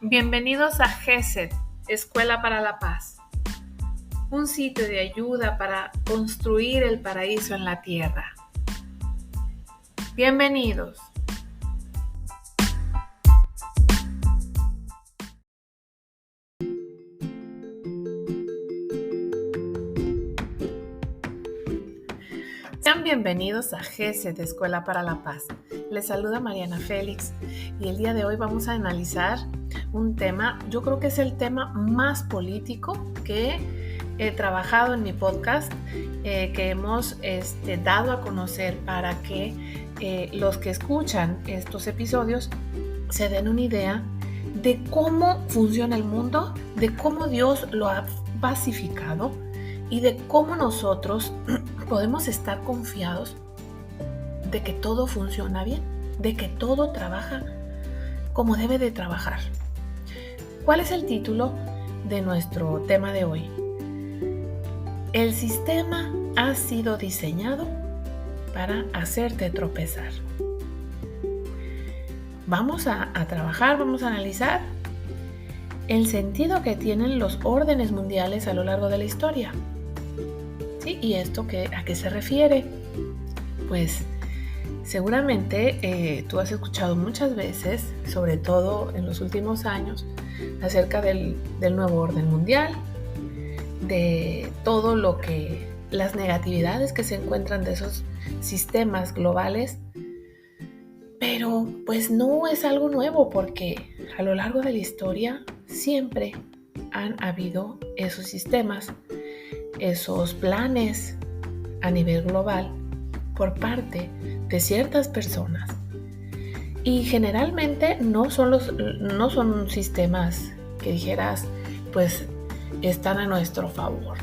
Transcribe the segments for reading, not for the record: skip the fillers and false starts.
Bienvenidos a GESED, Escuela para la Paz, un sitio de ayuda para construir el paraíso en la tierra. Bienvenidos. Sean bienvenidos a GESED, Escuela para la Paz. Les saluda Mariana Félix y el día de hoy vamos a analizar un tema, yo creo que es el tema más político que he trabajado en mi podcast, que hemos dado a conocer para que los que escuchan estos episodios se den una idea de cómo funciona el mundo, de cómo Dios lo ha pacificado y de cómo nosotros podemos estar confiados de que todo funciona bien, de que todo trabaja como debe de trabajar. ¿Cuál es el título de nuestro tema de hoy? El sistema ha sido diseñado para hacerte tropezar. Vamos a trabajar, vamos a analizar el sentido que tienen los órdenes mundiales a lo largo de la historia. ¿Sí? ¿Y esto a qué se refiere? Pues seguramente tú has escuchado muchas veces, sobre todo en los últimos años, acerca del nuevo orden mundial, de todo lo que, las negatividades que se encuentran de esos sistemas globales, pero pues no es algo nuevo porque a lo largo de la historia siempre han habido esos sistemas, esos planes a nivel global por parte de ciertas personas. Y generalmente no son sistemas que dijeras, pues están a nuestro favor,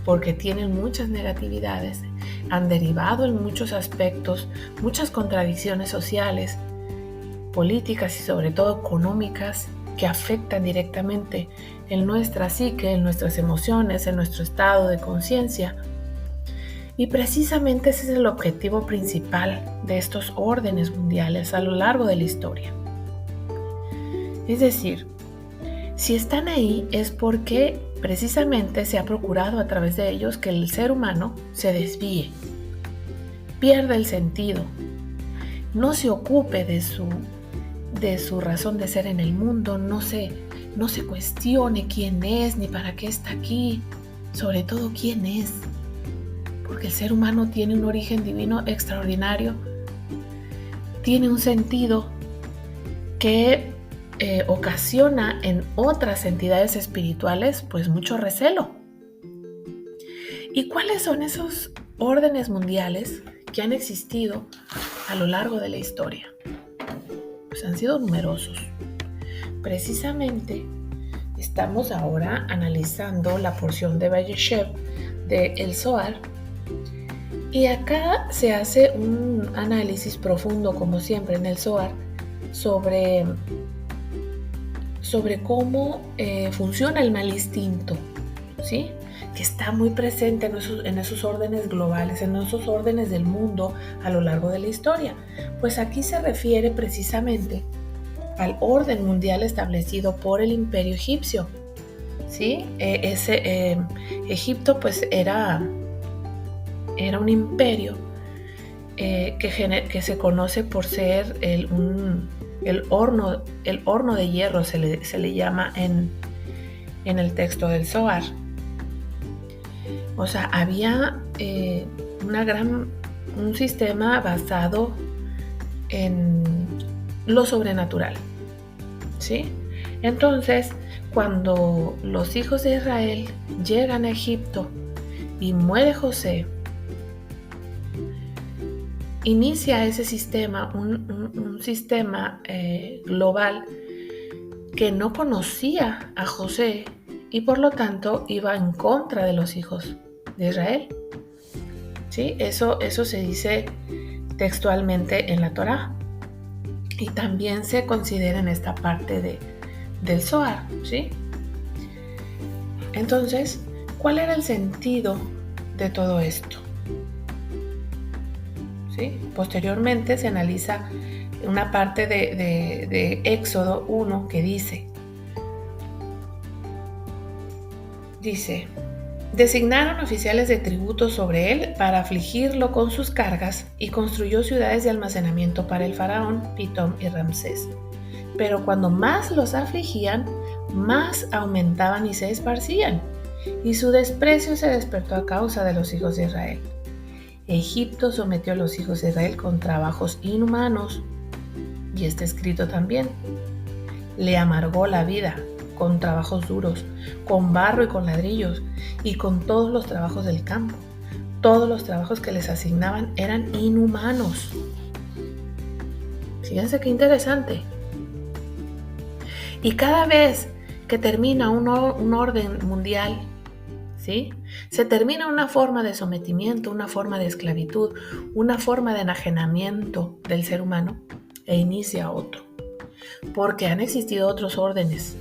porque tienen muchas negatividades, han derivado en muchos aspectos, muchas contradicciones sociales, políticas y sobre todo económicas que afectan directamente en nuestra psique, en nuestras emociones, en nuestro estado de conciencia. Y precisamente ese es el objetivo principal de estos órdenes mundiales a lo largo de la historia. Es decir, si están ahí es porque precisamente se ha procurado a través de ellos que el ser humano se desvíe, pierda el sentido, no se ocupe de su razón de ser en el mundo, no se cuestione quién es ni para qué está aquí, sobre todo quién es. Porque el ser humano tiene un origen divino extraordinario, tiene un sentido que ocasiona en otras entidades espirituales pues mucho recelo. ¿Y cuáles son esos órdenes mundiales que han existido a lo largo de la historia? Pues han sido numerosos. Precisamente estamos ahora analizando la porción de Vayeshev de El Zohar. Y acá se hace un análisis profundo, como siempre en el Zohar, sobre cómo funciona el mal instinto, ¿sí? Que está muy presente en esos órdenes globales, en esos órdenes del mundo a lo largo de la historia. Pues aquí se refiere precisamente al orden mundial establecido por el Imperio Egipcio, ¿sí? Egipto pues era un imperio que se conoce por ser el horno de hierro, se le llama en el texto del Zohar. O sea, había un sistema basado en lo sobrenatural, ¿sí? Entonces, cuando los hijos de Israel llegan a Egipto y muere José, inicia ese sistema, un sistema global que no conocía a José y por lo tanto iba en contra de los hijos de Israel. ¿Sí? Eso se dice textualmente en la Torá y también se considera en esta parte del Zohar, ¿sí? Entonces, ¿cuál era el sentido de todo esto? ¿Sí? Posteriormente se analiza una parte de Éxodo 1 que dice, designaron oficiales de tributo sobre él para afligirlo con sus cargas y construyó ciudades de almacenamiento para el faraón, Pitón y Ramsés. Pero cuando más los afligían, más aumentaban y se esparcían, y su desprecio se despertó a causa de los hijos de Israel. Egipto sometió a los hijos de Israel con trabajos inhumanos, y está escrito también, le amargó la vida con trabajos duros, con barro y con ladrillos, y con todos los trabajos del campo. Todos los trabajos que les asignaban eran inhumanos. Fíjense qué interesante. Y cada vez que termina un orden mundial, ¿sí?, se termina una forma de sometimiento, una forma de esclavitud, una forma de enajenamiento del ser humano, e inicia otro. Porque han existido otros órdenes.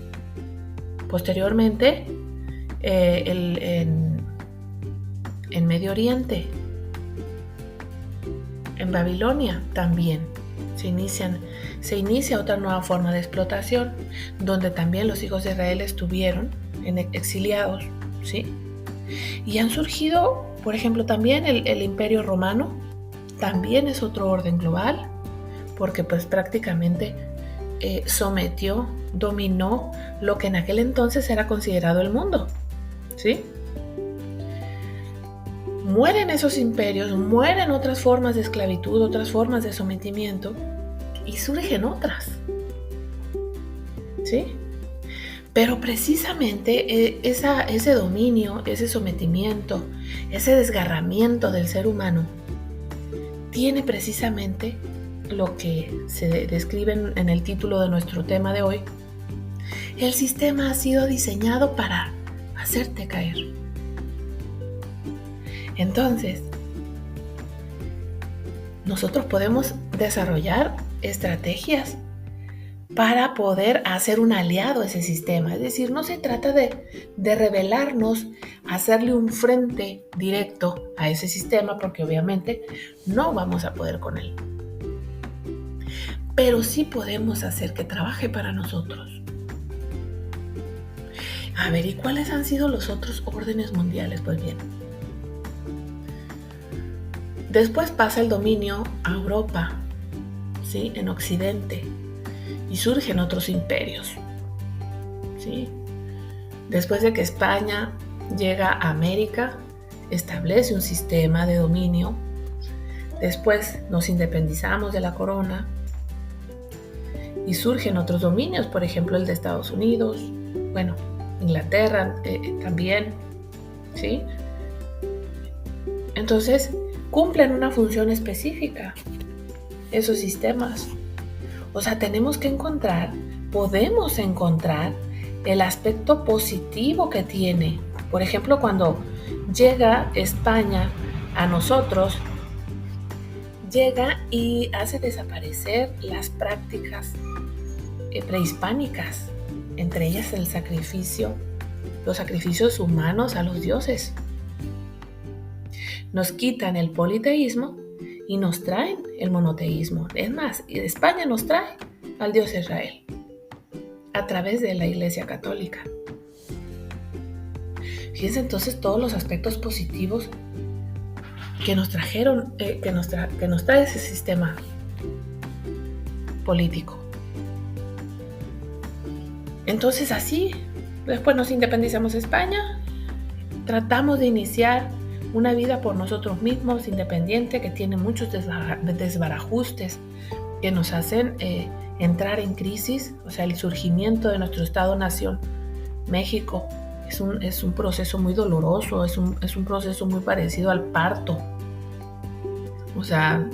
Posteriormente, en Medio Oriente, en Babilonia también se inicia otra nueva forma de explotación, donde también los hijos de Israel estuvieron exiliados, ¿sí? Y han surgido, por ejemplo, también el Imperio Romano, también es otro orden global, porque pues prácticamente sometió, dominó lo que en aquel entonces era considerado el mundo, ¿sí? Mueren esos imperios, mueren otras formas de esclavitud, otras formas de sometimiento, y surgen otras, ¿sí? Pero precisamente ese dominio, ese sometimiento, ese desgarramiento del ser humano, tiene precisamente lo que se describe en el título de nuestro tema de hoy. El sistema ha sido diseñado para hacerte caer. Entonces, nosotros podemos desarrollar estrategias para poder hacer un aliado a ese sistema. Es decir, no se trata de rebelarnos, hacerle un frente directo a ese sistema, porque obviamente no vamos a poder con él. Pero sí podemos hacer que trabaje para nosotros. A ver, ¿y cuáles han sido los otros órdenes mundiales? Pues bien, después pasa el dominio a Europa, ¿sí?, en Occidente, y surgen otros imperios, ¿sí? Después de que España llega a América, establece un sistema de dominio. Después nos independizamos de la corona y surgen otros dominios, por ejemplo el de Estados Unidos, bueno, Inglaterra también, ¿sí? Entonces cumplen una función específica esos sistemas. O sea, podemos encontrar el aspecto positivo que tiene. Por ejemplo, cuando llega España a nosotros, llega y hace desaparecer las prácticas prehispánicas, entre ellas los sacrificios humanos a los dioses. Nos quitan el politeísmo y nos traen el monoteísmo. Es más, España nos trae al Dios Israel a través de la Iglesia Católica. Fíjense entonces todos los aspectos positivos que nos trajeron, que nos trae ese sistema político. Entonces así, después nos independizamos de España, tratamos de iniciar una vida por nosotros mismos, independiente, que tiene muchos desbarajustes que nos hacen entrar en crisis. O sea, el surgimiento de nuestro Estado-Nación, México, es un proceso muy doloroso, es un proceso muy parecido al parto. O sea,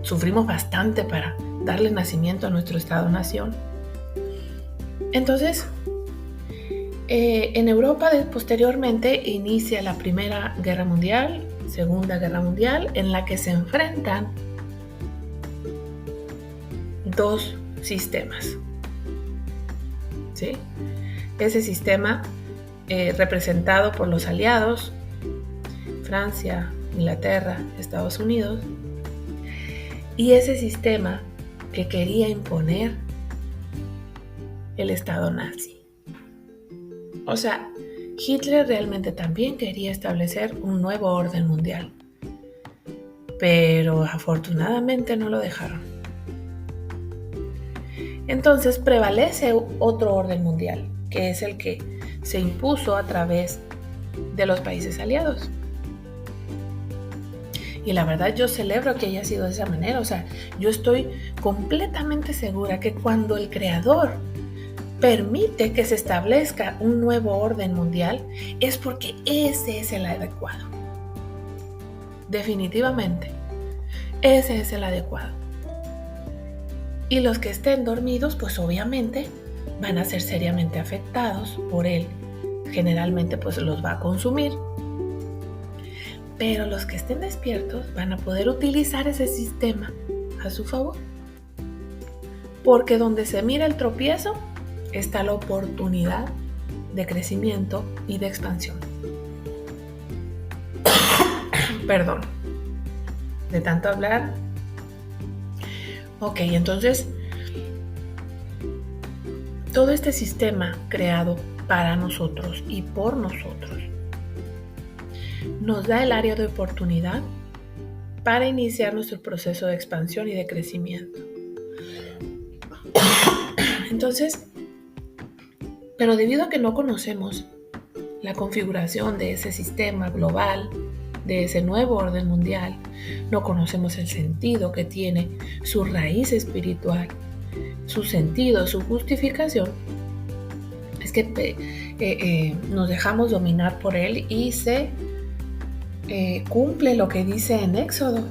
sufrimos bastante para darle nacimiento a nuestro Estado-Nación. Entonces, en Europa posteriormente inicia la Primera Guerra Mundial, Segunda Guerra Mundial, en la que se enfrentan dos sistemas, ¿sí? Ese sistema representado por los aliados, Francia, Inglaterra, Estados Unidos, y ese sistema que quería imponer el Estado nazi. O sea, Hitler realmente también quería establecer un nuevo orden mundial, pero afortunadamente no lo dejaron. Entonces prevalece otro orden mundial, que es el que se impuso a través de los países aliados. Y la verdad yo celebro que haya sido de esa manera. O sea, yo estoy completamente segura que cuando el Creador permite que se establezca un nuevo orden mundial, es porque ese es el adecuado. Definitivamente, ese es el adecuado. Y los que estén dormidos, pues obviamente van a ser seriamente afectados por él. Generalmente pues los va a consumir. Pero los que estén despiertos van a poder utilizar ese sistema a su favor. Porque donde se mira el tropiezo, está la oportunidad de crecimiento y de expansión. Perdón, de tanto hablar. Ok, entonces, todo este sistema creado para nosotros y por nosotros nos da el área de oportunidad para iniciar nuestro proceso de expansión y de crecimiento. Entonces, pero debido a que no conocemos la configuración de ese sistema global, de ese nuevo orden mundial, no conocemos el sentido que tiene, su raíz espiritual, su sentido, su justificación, es que nos dejamos dominar por él y se cumple lo que dice en Éxodo.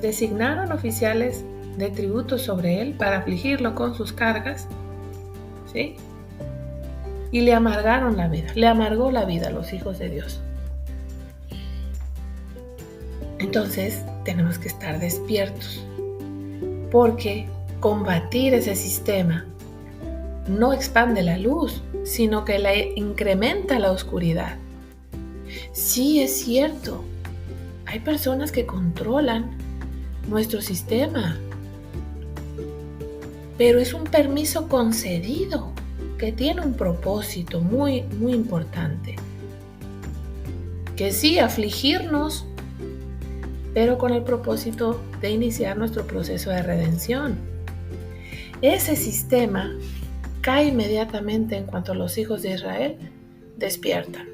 Designaron oficiales de tributo sobre él para afligirlo con sus cargas, ¿sí? Y le amargaron la vida, le amargó la vida a los hijos de Dios. Entonces tenemos que estar despiertos, porque combatir ese sistema no expande la luz, sino que la incrementa la oscuridad. Sí, es cierto, hay personas que controlan nuestro sistema, pero es un permiso concedido que tiene un propósito muy, muy importante. Que sí, afligirnos, pero con el propósito de iniciar nuestro proceso de redención. Ese sistema cae inmediatamente en cuanto los hijos de Israel despiertan.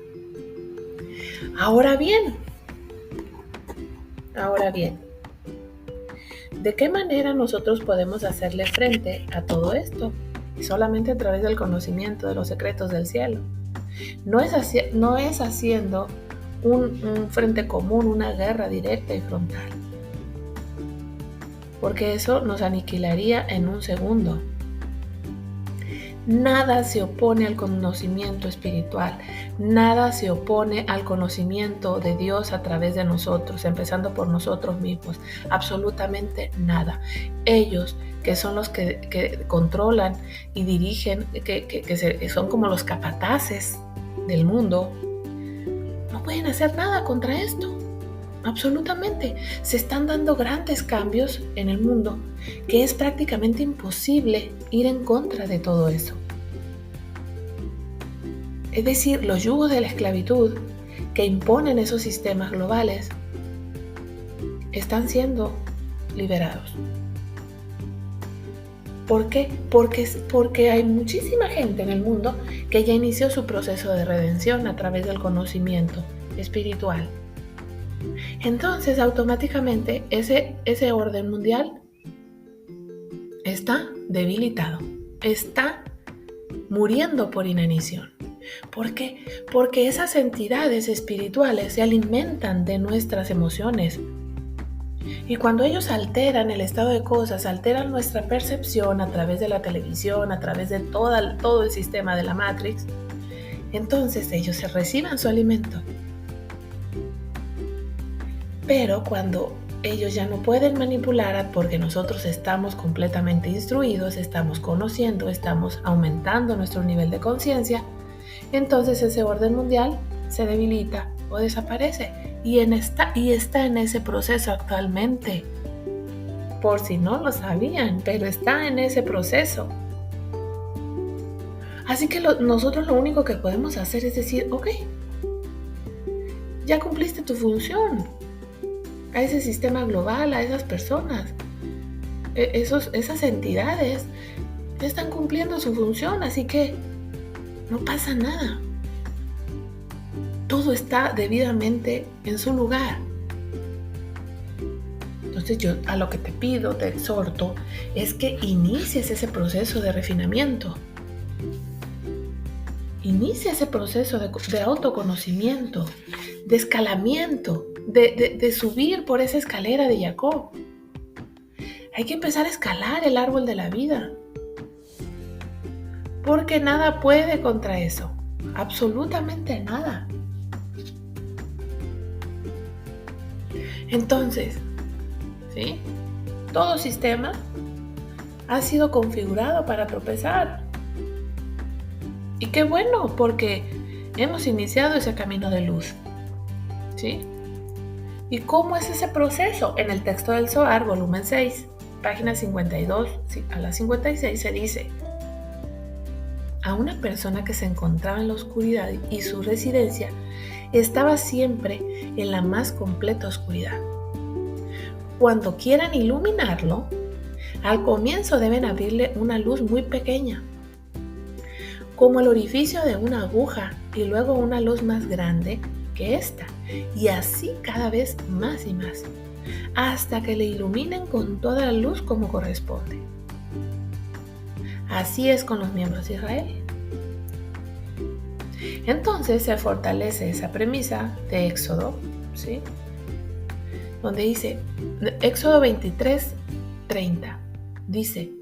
Ahora bien, ¿de qué manera nosotros podemos hacerle frente a todo esto? Solamente a través del conocimiento de los secretos del cielo. No es haciendo un frente común, una guerra directa y frontal, porque eso nos aniquilaría en un segundo. Nada se opone al conocimiento espiritual, nada se opone al conocimiento de Dios a través de nosotros, empezando por nosotros mismos, absolutamente nada. Ellos, que son los que controlan y dirigen, que son como los capataces del mundo, no pueden hacer nada contra esto. Absolutamente. Se están dando grandes cambios en el mundo que es prácticamente imposible ir en contra de todo eso. Es decir, los yugos de la esclavitud que imponen esos sistemas globales están siendo liberados. ¿Por qué? Porque hay muchísima gente en el mundo que ya inició su proceso de redención a través del conocimiento espiritual. Entonces, automáticamente, ese orden mundial está debilitado, está muriendo por inanición. ¿Por qué? Porque esas entidades espirituales se alimentan de nuestras emociones. Y cuando ellos alteran el estado de cosas, alteran nuestra percepción a través de la televisión, a través de todo el sistema de la Matrix, entonces ellos se reciben su alimento. Pero cuando ellos ya no pueden manipular, porque nosotros estamos completamente instruidos, estamos conociendo, estamos aumentando nuestro nivel de conciencia, entonces ese orden mundial se debilita o desaparece y está en ese proceso actualmente. por si no lo sabían, pero está en ese proceso. Así que nosotros lo único que podemos hacer es decir, ok, ya cumpliste tu función a ese sistema global, a esas personas, esas entidades están cumpliendo su función, así que no pasa nada. Todo está debidamente en su lugar. Entonces yo a lo que te pido, te exhorto, es que inicies ese proceso de refinamiento. Inicia ese proceso de autoconocimiento, de escalamiento, de subir por esa escalera de Jacob. Hay que empezar a escalar el árbol de la vida. Porque nada puede contra eso. Absolutamente nada. Entonces, ¿sí? Todo sistema ha sido configurado para tropezar. Y qué bueno, porque hemos iniciado ese camino de luz. ¿Sí? ¿Y cómo es ese proceso? En el texto del Zohar, volumen 6, página 52 a la 56, se dice: a una persona que se encontraba en la oscuridad y su residencia estaba siempre en la más completa oscuridad. Cuando quieran iluminarlo, al comienzo deben abrirle una luz muy pequeña, como el orificio de una aguja, y luego una luz más grande que esta, y así cada vez más y más, hasta que le iluminen con toda la luz como corresponde. Así es con los miembros de Israel. Entonces se fortalece esa premisa de Éxodo, ¿sí? Donde dice, Éxodo 23:30, dice: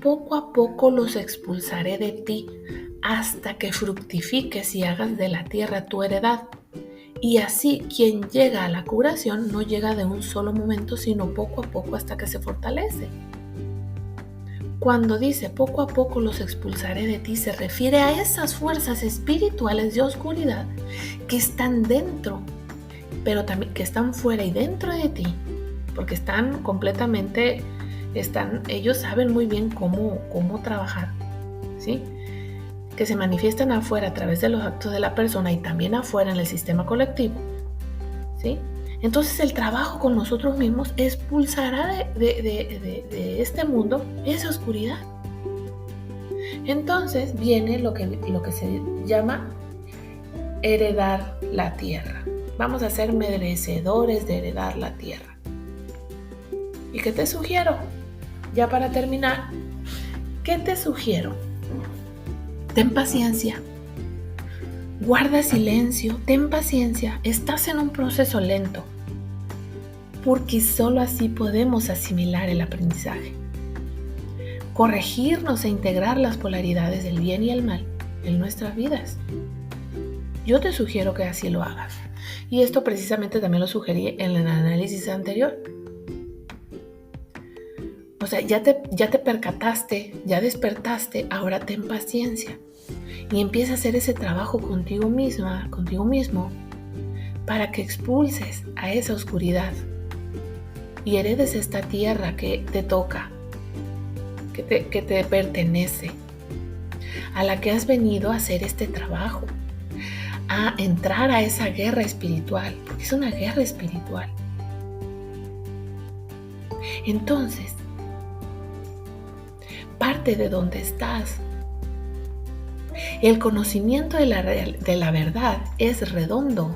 poco a poco los expulsaré de ti hasta que fructifiques y hagas de la tierra tu heredad. Y así quien llega a la curación no llega de un solo momento, sino poco a poco hasta que se fortalece. Cuando dice poco a poco los expulsaré de ti, se refiere a esas fuerzas espirituales de oscuridad que están dentro, pero también que están fuera y dentro de ti, porque están completamente, ellos saben muy bien cómo trabajar, ¿sí? Que se manifiestan afuera a través de los actos de la persona y también afuera en el sistema colectivo, ¿sí? Entonces el trabajo con nosotros mismos expulsará de este mundo esa oscuridad. Entonces viene lo que se llama heredar la tierra. Vamos a ser merecedores de heredar la tierra. ¿Y qué te sugiero? Ya para terminar, ¿qué te sugiero? Ten paciencia. Guarda silencio, ten paciencia, estás en un proceso lento, porque solo así podemos asimilar el aprendizaje, corregirnos e integrar las polaridades del bien y el mal en nuestras vidas. Yo te sugiero que así lo hagas, y esto precisamente también lo sugerí en el análisis anterior. O sea, ya te percataste, ya despertaste, ahora ten paciencia. Y empieza a hacer ese trabajo contigo misma, contigo mismo, para que expulses a esa oscuridad y heredes esta tierra que te toca, que te pertenece, a la que has venido a hacer este trabajo, a entrar a esa guerra espiritual, porque es una guerra espiritual. Entonces, parte de donde estás. El conocimiento de la verdad es redondo.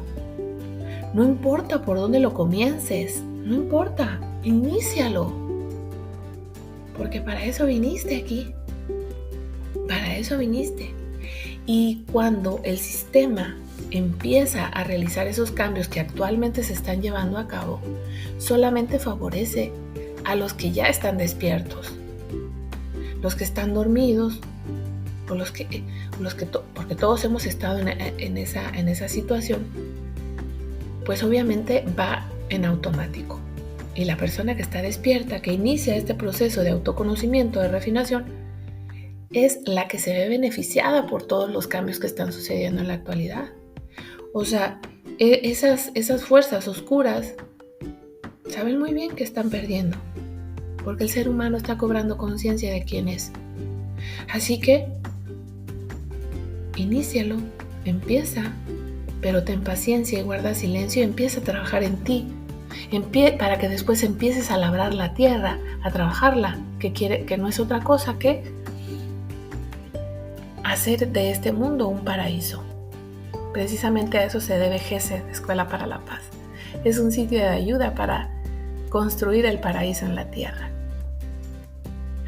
No importa por dónde lo comiences, no importa, inícialo. Porque para eso viniste aquí. Para eso viniste. Y cuando el sistema empieza a realizar esos cambios que actualmente se están llevando a cabo, solamente favorece a los que ya están despiertos. Los que están dormidos, porque todos hemos estado en esa situación, pues obviamente va en automático. Y la persona que está despierta, que inicia este proceso de autoconocimiento, de refinación, es la que se ve beneficiada por todos los cambios que están sucediendo en la actualidad. O sea, esas fuerzas oscuras saben muy bien que están perdiendo. porque el ser humano está cobrando conciencia de quién es. Así que, inícialo, empieza, pero ten paciencia y guarda silencio y empieza a trabajar en ti, para que después empieces a labrar la tierra, a trabajarla, que no es otra cosa que hacer de este mundo un paraíso. Precisamente a eso se debe GESED, Escuela para la Paz. Es un sitio de ayuda para construir el paraíso en la tierra.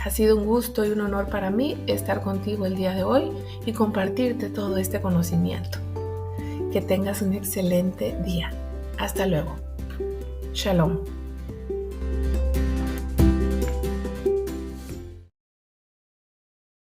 Ha sido un gusto y un honor para mí estar contigo el día de hoy y compartirte todo este conocimiento. Que tengas un excelente día. Hasta luego. Shalom.